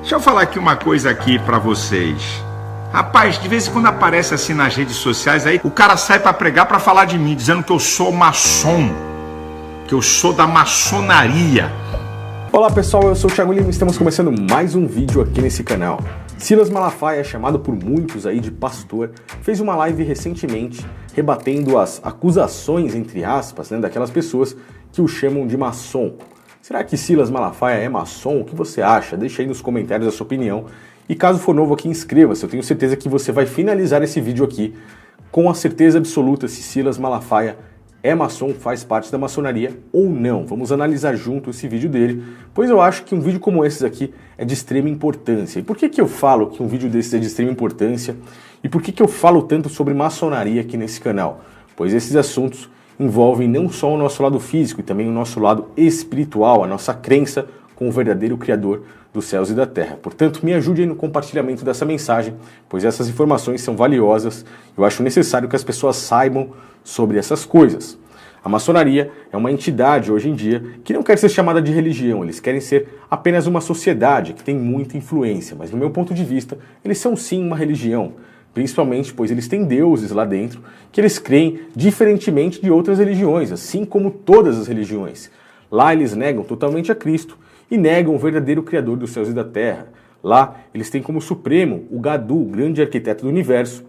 Deixa eu falar aqui uma coisa aqui pra vocês. Rapaz, de vez em quando aparece assim nas redes sociais aí, o cara sai pra pregar pra falar de mim, dizendo que eu sou maçom, que eu sou da maçonaria. Olá pessoal, eu sou o Thiago Lima e estamos começando mais um vídeo aqui nesse canal. Silas Malafaia, chamado por muitos aí de pastor, fez uma live recentemente rebatendo as acusações, entre aspas, daquelas pessoas que o chamam de maçom. Será que Silas Malafaia é maçom? O que você acha? Deixa aí nos comentários a sua opinião. E caso for novo aqui, inscreva-se. Eu tenho certeza que você vai finalizar esse vídeo aqui com a certeza absoluta se Silas Malafaia é maçom, faz parte da maçonaria ou não. Vamos analisar junto esse vídeo dele, pois eu acho que um vídeo como esse aqui é de extrema importância. E por que eu falo que um vídeo desse é de extrema importância? E por que eu falo tanto sobre maçonaria aqui nesse canal? Pois esses assuntos envolvem não só o nosso lado físico, e também o nosso lado espiritual, a nossa crença com o verdadeiro Criador dos céus e da terra. Portanto, me ajude aí no compartilhamento dessa mensagem, pois essas informações são valiosas. Eu acho necessário que as pessoas saibam sobre essas coisas. A maçonaria é uma entidade hoje em dia que não quer ser chamada de religião, eles querem ser apenas uma sociedade que tem muita influência, mas no meu ponto de vista, eles são sim uma religião, principalmente pois eles têm deuses lá dentro que eles creem diferentemente de outras religiões, assim como todas as religiões. Lá eles negam totalmente a Cristo e negam o verdadeiro Criador dos céus e da terra. Lá eles têm como supremo o Gadu, o grande arquiteto do universo,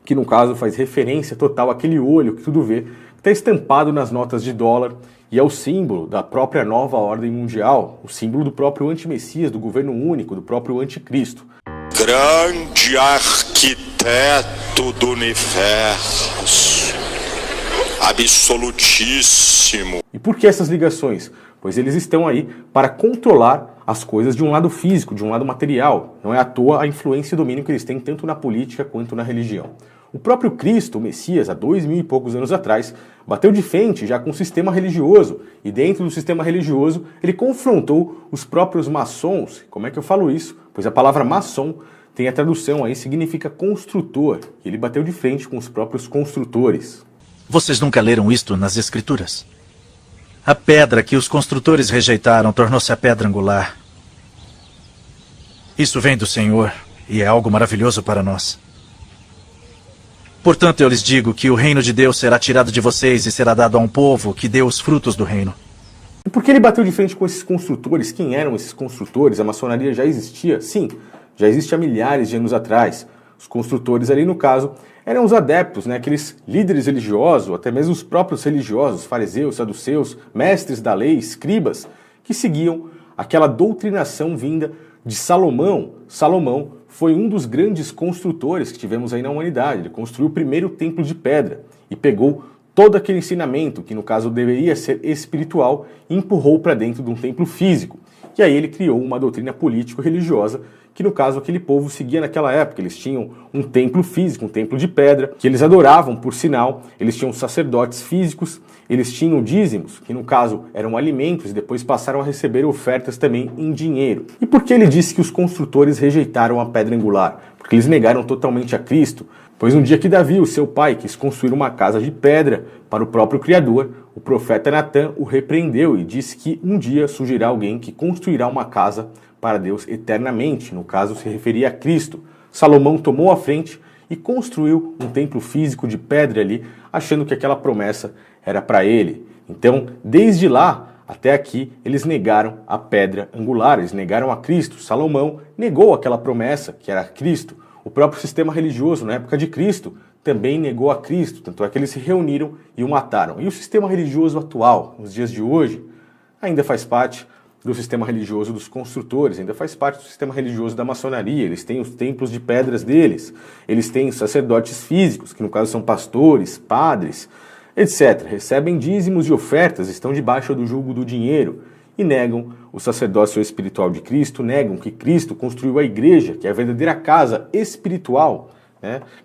que no caso faz referência total àquele olho que tudo vê, que está estampado nas notas de dólar e é o símbolo da própria nova ordem mundial, o símbolo do próprio antimessias, do governo único, do próprio anticristo. Grande arquiteto do universo, absolutíssimo. E por que essas ligações? Pois eles estão aí para controlar as coisas de um lado físico, de um lado material. Não é à toa a influência e domínio que eles têm tanto na política quanto na religião. O próprio Cristo, o Messias, há 2000 e poucos anos atrás, bateu de frente já com o sistema religioso. E dentro do sistema religioso, ele confrontou os próprios maçons. Como é que eu falo isso? Pois a palavra maçom tem a tradução aí, significa construtor. E ele bateu de frente com os próprios construtores. Vocês nunca leram isto nas Escrituras? A pedra que os construtores rejeitaram tornou-se a pedra angular. Isso vem do Senhor e é algo maravilhoso para nós. Portanto, eu lhes digo que o reino de Deus será tirado de vocês e será dado a um povo que dê os frutos do reino. E por que ele bateu de frente com esses construtores? Quem eram esses construtores? A maçonaria já existia? Sim, já existe há milhares de anos atrás. Os construtores ali, no caso, eram os adeptos, aqueles líderes religiosos, até mesmo os próprios religiosos, fariseus, saduceus, mestres da lei, escribas, que seguiam aquela doutrinação vinda de Salomão. Salomão foi um dos grandes construtores que tivemos aí na humanidade. Ele construiu o primeiro templo de pedra e pegou todo aquele ensinamento, que no caso deveria ser espiritual, e empurrou para dentro de um templo físico. E aí ele criou uma doutrina político-religiosa que no caso aquele povo seguia naquela época. Eles tinham um templo físico, um templo de pedra, que eles adoravam por sinal, eles tinham sacerdotes físicos, eles tinham dízimos, que no caso eram alimentos, e depois passaram a receber ofertas também em dinheiro. E por que ele disse que os construtores rejeitaram a pedra angular? Porque eles negaram totalmente a Cristo. Pois um dia que Davi, o seu pai, quis construir uma casa de pedra para o próprio Criador, o profeta Natã o repreendeu e disse que um dia surgirá alguém que construirá uma casa para Deus eternamente. No caso, se referia a Cristo. Salomão tomou a frente e construiu um templo físico de pedra ali, achando que aquela promessa era para ele. Então, desde lá até aqui, eles negaram a pedra angular, eles negaram a Cristo. Salomão negou aquela promessa, que era Cristo. O próprio sistema religioso, na época de Cristo, também negou a Cristo, tanto é que eles se reuniram e o mataram. E o sistema religioso atual, nos dias de hoje, ainda faz parte do sistema religioso dos construtores, ainda faz parte do sistema religioso da maçonaria. Eles têm os templos de pedras deles, eles têm os sacerdotes físicos, que no caso são pastores, padres, etc. Recebem dízimos e ofertas, estão debaixo do jugo do dinheiro e negam o sacerdócio espiritual de Cristo, negam que Cristo construiu a igreja, que é a verdadeira casa espiritual,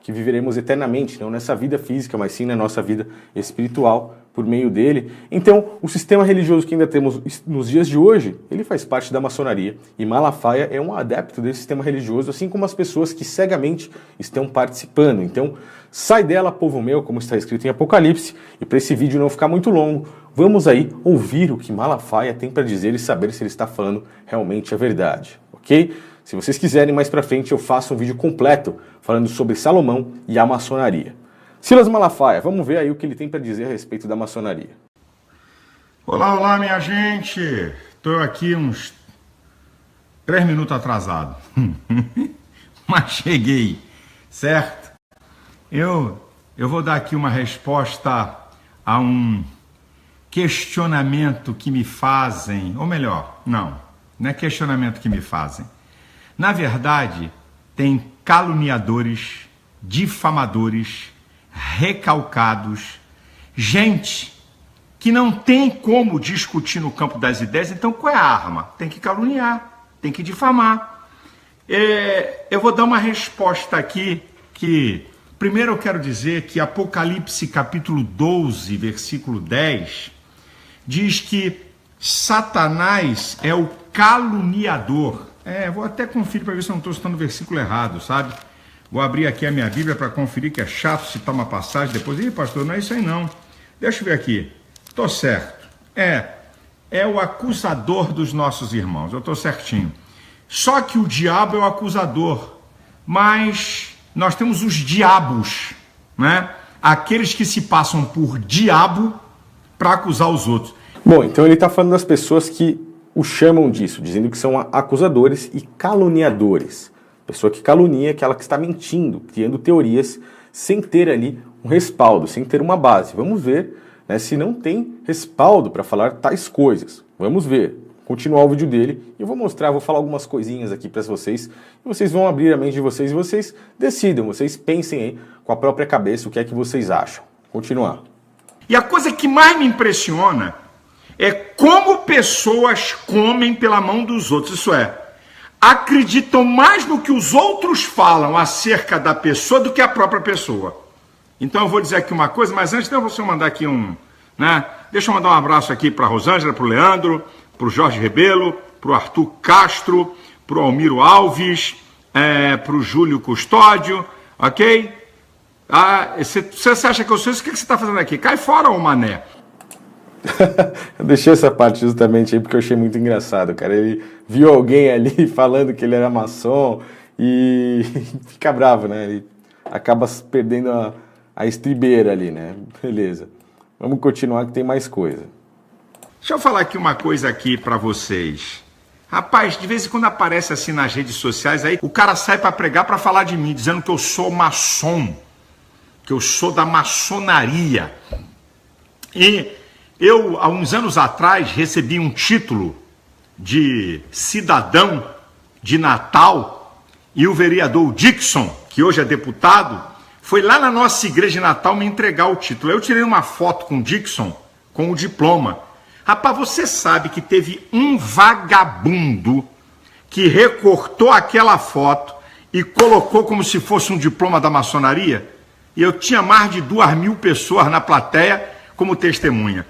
que viveremos eternamente, não nessa vida física, mas sim na nossa vida espiritual, por meio dele. Então, o sistema religioso que ainda temos nos dias de hoje, ele faz parte da maçonaria, e Malafaia é um adepto desse sistema religioso, assim como as pessoas que cegamente estão participando. Então, sai dela, povo meu, como está escrito em Apocalipse, e para esse vídeo não ficar muito longo, vamos aí ouvir o que Malafaia tem para dizer e saber se ele está falando realmente a verdade, ok? Se vocês quiserem, mais pra frente eu faço um vídeo completo falando sobre Salomão e a maçonaria. Silas Malafaia, vamos ver aí o que ele tem para dizer a respeito da maçonaria. Olá, olá, minha gente. Estou aqui uns 3 minutos atrasado. Mas cheguei, certo? Eu vou dar aqui uma resposta a um questionamento que me fazem, ou melhor, não é questionamento que me fazem. Na verdade, tem caluniadores, difamadores, recalcados, gente que não tem como discutir no campo das ideias. Então qual é a arma? Tem que caluniar, tem que difamar. Eu vou dar uma resposta aqui que, primeiro eu quero dizer que Apocalipse capítulo 12, versículo 10, diz que Satanás é o caluniador. Vou até conferir para ver se eu não estou citando o versículo errado, sabe? Vou abrir aqui a minha Bíblia para conferir, que é chato citar uma passagem depois. Ih, pastor, não é isso aí não. Deixa eu ver aqui. Estou certo. É o acusador dos nossos irmãos. Eu estou certinho. Só que o diabo é o acusador. Mas nós temos os diabos, né? Aqueles que se passam por diabo para acusar os outros. Bom, então ele está falando das pessoas que o chamam disso, dizendo que são acusadores e caluniadores. Pessoa que calunia é aquela que está mentindo, criando teorias sem ter ali um respaldo, sem ter uma base. Vamos ver, né, se não tem respaldo para falar tais coisas. Vamos ver. Continuar o vídeo dele e eu vou mostrar, vou falar algumas coisinhas aqui para vocês e vocês vão abrir a mente de vocês e vocês decidam, vocês pensem aí com a própria cabeça o que é que vocês acham. Continuar. E a coisa que mais me impressiona é como pessoas comem pela mão dos outros, isso é, acreditam mais no que os outros falam acerca da pessoa do que a própria pessoa. Então eu vou dizer aqui uma coisa, mas antes de você mandar aqui deixa eu mandar um abraço aqui para a Rosângela, para o Leandro, para o Jorge Rebelo, para o Arthur Castro, para o Almiro Alves, para o Júlio Custódio, ok? Você acha que eu sou isso? O que você está fazendo aqui? Cai fora, ô mané. Eu deixei essa parte justamente aí porque eu achei muito engraçado, cara. Ele viu alguém ali falando que ele era maçom e fica bravo, né? Ele acaba perdendo a estribeira ali, né? Beleza. Vamos continuar que tem mais coisa. Deixa eu falar aqui uma coisa aqui pra vocês. Rapaz, de vez em quando aparece assim nas redes sociais aí, o cara sai pra pregar pra falar de mim, dizendo que eu sou maçom, que eu sou da maçonaria. E eu, há uns anos atrás, recebi um título de cidadão de Natal e o vereador Dixon, que hoje é deputado, foi lá na nossa igreja de Natal me entregar o título. Eu tirei uma foto com o Dixon, com o diploma. Rapaz, você sabe que teve um vagabundo que recortou aquela foto e colocou como se fosse um diploma da maçonaria? E eu tinha mais de 2.000 pessoas na plateia como testemunha.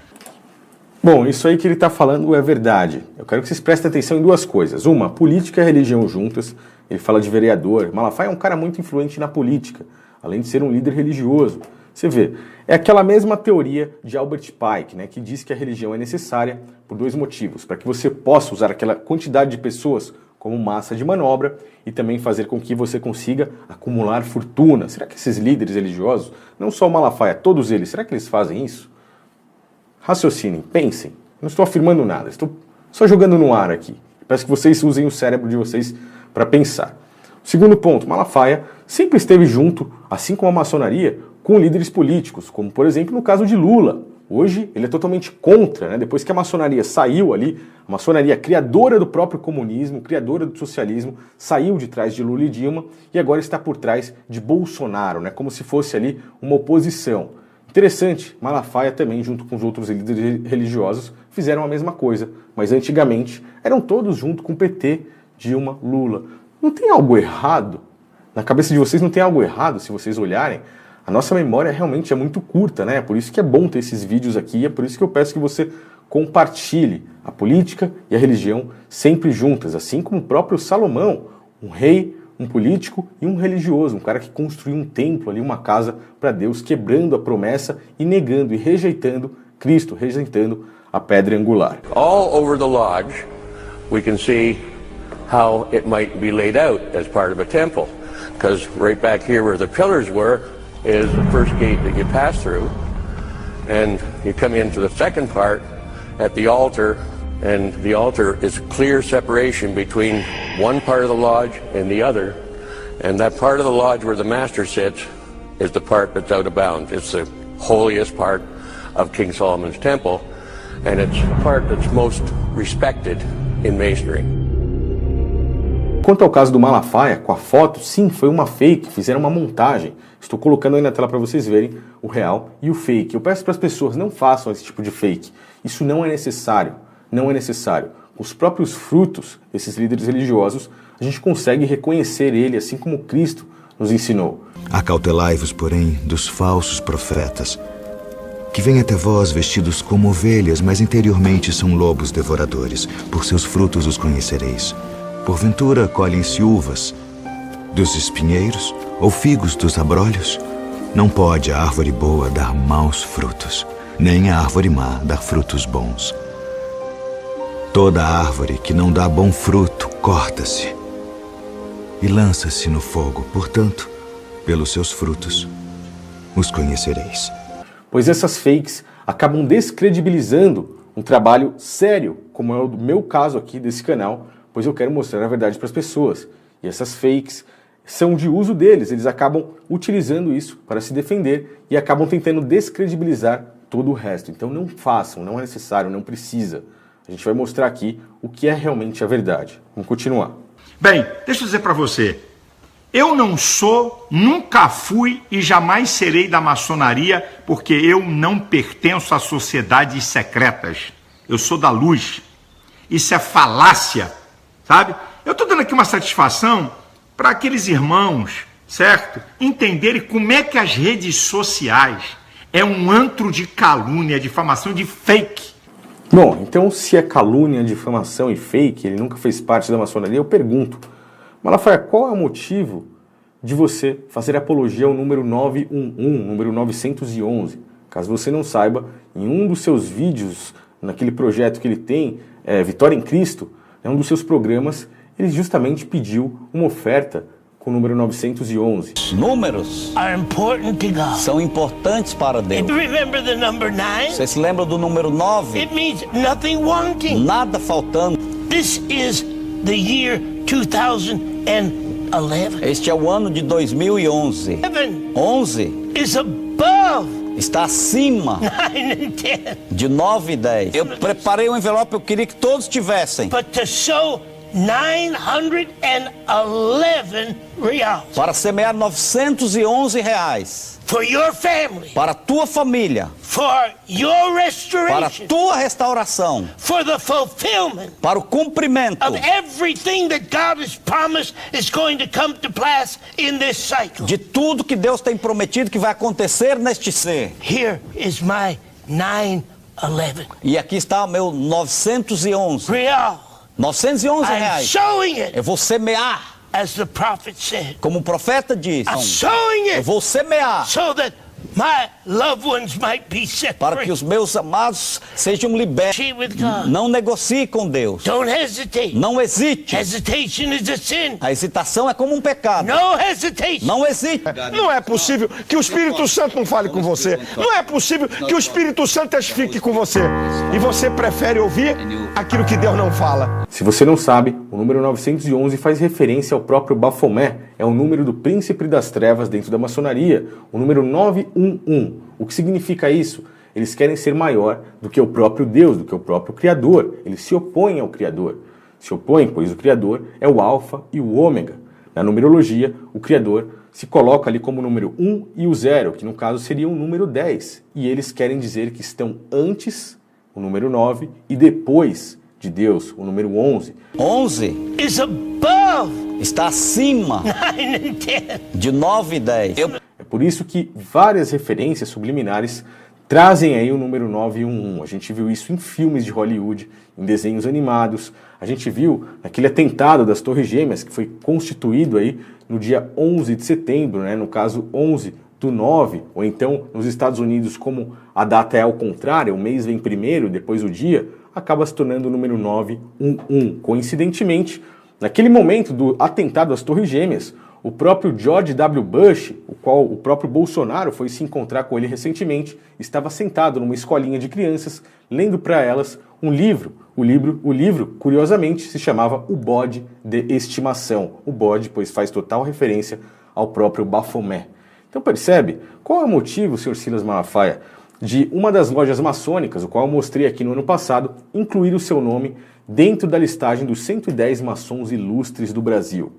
Bom, isso aí que ele está falando é verdade. Eu quero que vocês prestem atenção em duas coisas. Uma, política e religião juntas. Ele fala de vereador. Malafaia é um cara muito influente na política, além de ser um líder religioso. Você vê, é aquela mesma teoria de Albert Pike, né, que diz que a religião é necessária por 2 motivos. Para que você possa usar aquela quantidade de pessoas como massa de manobra e também fazer com que você consiga acumular fortuna. Será que esses líderes religiosos, não só o Malafaia, todos eles, será que eles fazem isso? Raciocinem, pensem. Não estou afirmando nada, estou só jogando no ar aqui. Peço que vocês usem o cérebro de vocês para pensar. Segundo ponto, Malafaia sempre esteve junto, assim como a maçonaria, com líderes políticos, como por exemplo no caso de Lula. Hoje ele é totalmente contra, né? Depois que a maçonaria saiu ali, a maçonaria criadora do próprio comunismo, criadora do socialismo, saiu de trás de Lula e Dilma e agora está por trás de Bolsonaro, né? Como se fosse ali uma oposição. Interessante, Malafaia também, junto com os outros líderes religiosos, fizeram a mesma coisa, mas antigamente eram todos junto com PT, Dilma, Lula. Não tem algo errado? Na cabeça de vocês não tem algo errado se vocês olharem? A nossa memória realmente é muito curta, né? É por isso que é bom ter esses vídeos aqui, é por isso que eu peço que você compartilhe a política e a religião sempre juntas, assim como o próprio Salomão, um rei, um político e um religioso, um cara que construiu um templo ali, uma casa para Deus, quebrando a promessa e negando e rejeitando Cristo, rejeitando a pedra angular. All over the lodge we can see how it might be laid out as part of a temple. Because right back here where the pillars were is the first gate that you pass through. And you come into the second part at the altar, and the altar is clear separation between one part of the lodge and the other. And that part of the lodge where the master sits is the part that's out of bounds. It's the holiest part of King Solomon's temple, and it's the part that's most respected in masonry. Quanto ao caso do Malafaia, com a foto, sim, foi uma fake, fizeram uma montagem. Estou colocando aí na tela para vocês verem o real e o fake. Eu peço para as pessoas, não façam esse tipo de fake. Isso não é necessário, não é necessário. Com os próprios frutos desses líderes religiosos, a gente consegue reconhecer ele, assim como Cristo nos ensinou. Acautelai-vos, porém, dos falsos profetas, que vêm até vós vestidos como ovelhas, mas interiormente são lobos devoradores. Por seus frutos os conhecereis. Porventura colhem-se uvas dos espinheiros ou figos dos abrolhos? Não pode a árvore boa dar maus frutos, nem a árvore má dar frutos bons. Toda árvore que não dá bom fruto, corta-se e lança-se no fogo. Portanto, pelos seus frutos os conhecereis. Pois essas fakes acabam descredibilizando um trabalho sério, como é o do meu caso aqui desse canal, pois eu quero mostrar a verdade para as pessoas. E essas fakes são de uso deles, eles acabam utilizando isso para se defender e acabam tentando descredibilizar todo o resto. Então não façam, não é necessário, não precisa. A gente vai mostrar aqui o que é realmente a verdade. Vamos continuar. Bem, deixa eu dizer para você, eu não sou, nunca fui e jamais serei da maçonaria, porque eu não pertenço a sociedades secretas. Eu sou da luz. Isso é falácia, sabe? Eu estou dando aqui uma satisfação para aqueles irmãos, certo? Entenderem como é que as redes sociais é um antro de calúnia, difamação, de fake. Bom, então se é calúnia, difamação e fake, ele nunca fez parte da maçonaria, eu pergunto, Malafaia, qual é o motivo de você fazer apologia ao número 911, número 911? Caso você não saiba, em um dos seus vídeos, naquele projeto que ele tem, Vitória em Cristo, é um dos seus programas, ele justamente pediu uma oferta com o número 911. Números são importantes para Deus. Você se lembra do número 9? It means nothing wanting. Nada faltando. This is the year 2011. Este é o ano de 2011. 11 is above está acima 9 and 10. de 9 e 10. Eu preparei um envelope, eu queria que todos tivessem. But to sow 911 reais. Para semear 911 reais. For your family. Para a tua família. For your Para a restoration. tua restauração. For the fulfillment. Para o cumprimento. Of everything that God has promised is going to come to pass in this cycle. De tudo que Deus tem prometido que vai acontecer neste ser. Here is my 911. E aqui está o meu 911. Real. 911 I'm reais. sowing it. Eu vou semear. As the prophet said. Como o profeta disse. I'm sowing Eu it. vou semear. So that my loved ones might be set Para free. que os meus amados sejam libertos. With God. Não negocie com Deus. Don't hesitate. Não hesite. Hesitation is a sin. A hesitação é como um pecado. No hesitation. Não hesite. Não é possível que o Espírito Santo não fale com você. Não é possível que o Espírito Santo testifique com você. E você prefere ouvir aquilo que Deus não fala. Se você não sabe, o número 911 faz referência ao próprio Baphomet. É o número do príncipe das trevas dentro da maçonaria. O número 911. O que significa isso? Eles querem ser maior do que o próprio Deus, do que o próprio Criador. Eles se opõem ao Criador. Se opõem, pois o Criador é o Alfa e o Ômega. Na numerologia, o Criador se coloca ali como o número 1 e o 0, que no caso seria o número 10. E eles querem dizer que estão antes, o número 9, e depois de Deus, o número 11. 11 is above está acima 9 and 10. de 9 e 10. É por isso que várias referências subliminares trazem aí o número 911. A gente viu isso em filmes de Hollywood, em desenhos animados. A gente viu naquele atentado das Torres Gêmeas, que foi constituído aí no dia 11 de setembro, né? No caso 11/9, ou então nos Estados Unidos, como a data é ao contrário, o mês vem primeiro, depois o dia, acaba se tornando o número 911. Coincidentemente, Naquele momento do atentado às Torres Gêmeas, o próprio George W. Bush, o qual o próprio Bolsonaro foi se encontrar com ele recentemente, estava sentado numa escolinha de crianças, lendo para elas um livro. O livro, curiosamente, se chamava O Bode de Estimação. O bode, pois faz total referência ao próprio Baphomet. Então percebe qual é o motivo, Sr. Silas Malafaia, de uma das lojas maçônicas, o qual eu mostrei aqui no ano passado, incluir o seu nome dentro da listagem dos 110 maçons ilustres do Brasil.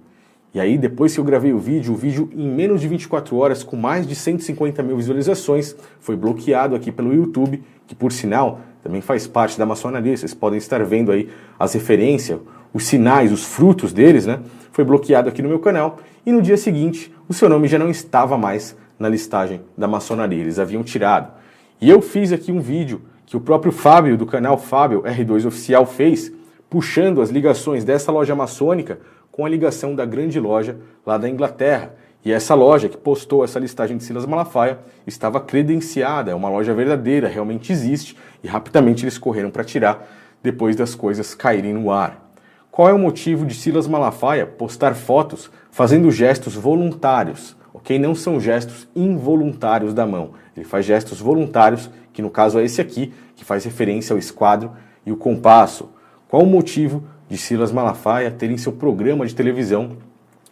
E aí, depois que eu gravei o vídeo em menos de 24 horas, com mais de 150 mil visualizações, foi bloqueado aqui pelo YouTube, que por sinal também faz parte da maçonaria. Vocês podem estar vendo aí as referências, os sinais, os frutos deles, né? Foi bloqueado aqui no meu canal e no dia seguinte o seu nome já não estava mais na listagem da maçonaria, eles haviam tirado. E eu fiz aqui um vídeo que o próprio Fábio, do canal Fábio R2 Oficial, fez, puxando as ligações dessa loja maçônica com a ligação da grande loja lá da Inglaterra. E essa loja que postou essa listagem de Silas Malafaia estava credenciada, é uma loja verdadeira, realmente existe, e rapidamente eles correram para tirar depois das coisas caírem no ar. Qual é o motivo de Silas Malafaia postar fotos fazendo gestos voluntários? Ok? Não são gestos involuntários da mão. Ele faz gestos voluntários, que no caso é esse aqui, que faz referência ao esquadro e o compasso. Qual o motivo de Silas Malafaia ter em seu programa de televisão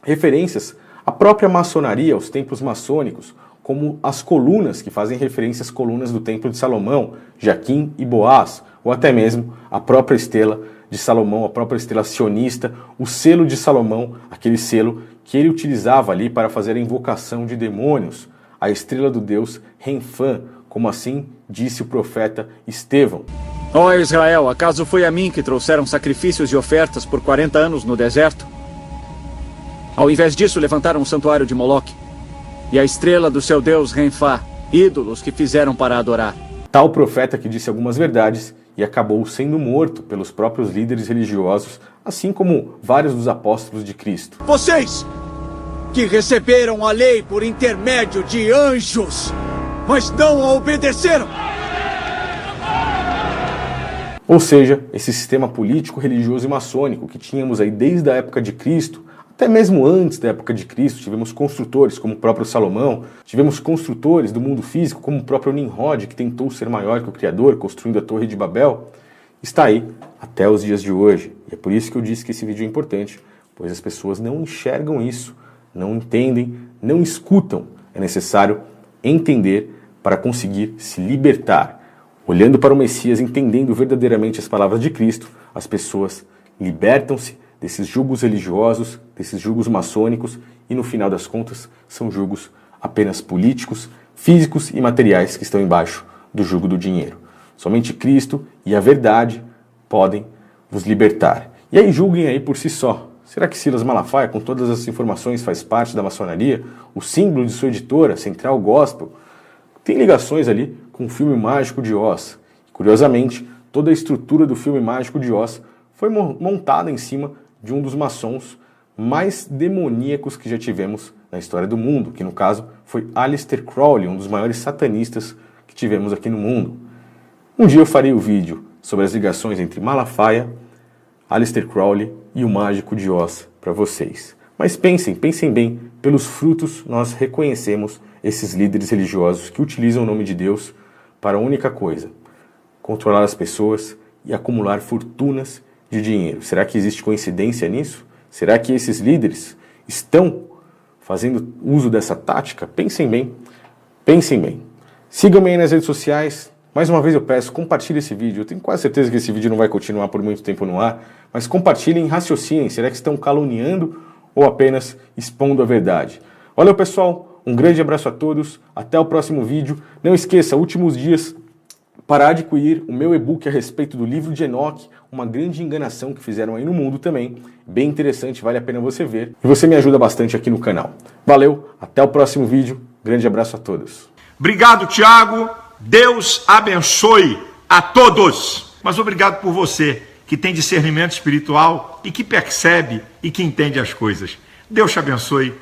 referências à própria maçonaria, aos templos maçônicos, como as colunas que fazem referência às colunas do Templo de Salomão, Jaquim e Boaz, ou até mesmo a própria estela de Salomão, a própria estela sionista, o selo de Salomão, aquele selo que ele utilizava ali para fazer a invocação de demônios, a estrela do deus Renfã, como assim disse o profeta Estevão. Ó Israel, acaso foi a mim que trouxeram sacrifícios e ofertas por 40 anos no deserto? Ao invés disso, levantaram um santuário de Moloque e a estrela do seu deus Renfá, ídolos que fizeram para adorar. Tal profeta que disse algumas verdades e acabou sendo morto pelos próprios líderes religiosos, assim como vários dos apóstolos de Cristo. Vocês que receberam a lei por intermédio de anjos, mas não a obedeceram. Ou seja, esse sistema político, religioso e maçônico que tínhamos aí desde a época de Cristo, até mesmo antes da época de Cristo, tivemos construtores como o próprio Salomão, tivemos construtores do mundo físico como o próprio Nimrod, que tentou ser maior que o Criador, construindo a Torre de Babel, está aí até os dias de hoje. E é por isso que eu disse que esse vídeo é importante, pois as pessoas não enxergam isso, não entendem, não escutam. É necessário entender para conseguir se libertar. Olhando para o Messias, entendendo verdadeiramente as palavras de Cristo, as pessoas libertam-se desses julgos religiosos, desses julgos maçônicos, e no final das contas são julgos apenas políticos, físicos e materiais que estão embaixo do jugo do dinheiro. Somente Cristo e a verdade podem vos libertar. E aí julguem aí por si só. Será que Silas Malafaia, com todas essas informações, faz parte da maçonaria? O símbolo de sua editora, Central Gospel, tem ligações ali com o filme Mágico de Oz. Curiosamente, toda a estrutura do filme Mágico de Oz foi montada em cima de um dos maçons mais demoníacos que já tivemos na história do mundo, que no caso foi Aleister Crowley, um dos maiores satanistas que tivemos aqui no mundo. Um dia eu farei o vídeo sobre as ligações entre Malafaia, Aleister Crowley e o Mágico de Oz para vocês. Mas pensem bem, pelos frutos nós reconhecemos esses líderes religiosos que utilizam o nome de Deus para a única coisa: controlar as pessoas e acumular fortunas de dinheiro. Será que existe coincidência nisso? Será que esses líderes estão fazendo uso dessa tática? Pensem bem. Sigam-me aí nas redes sociais. Mais uma vez eu peço, compartilhe esse vídeo. Eu tenho quase certeza que esse vídeo não vai continuar por muito tempo no ar, mas compartilhem, raciocinem. Será que estão caluniando ou apenas expondo a verdade? Olha, pessoal, um grande abraço a todos. Até o próximo vídeo. Não esqueça, últimos dias para adquirir o meu e-book a respeito do livro de Enoque, uma grande enganação que fizeram aí no mundo também. Bem interessante, vale a pena você ver. E você me ajuda bastante aqui no canal. Valeu, até o próximo vídeo. Grande abraço a todos. Obrigado, Tiago. Deus abençoe a todos. Mas obrigado por você, que tem discernimento espiritual e que percebe e que entende as coisas. Deus te abençoe.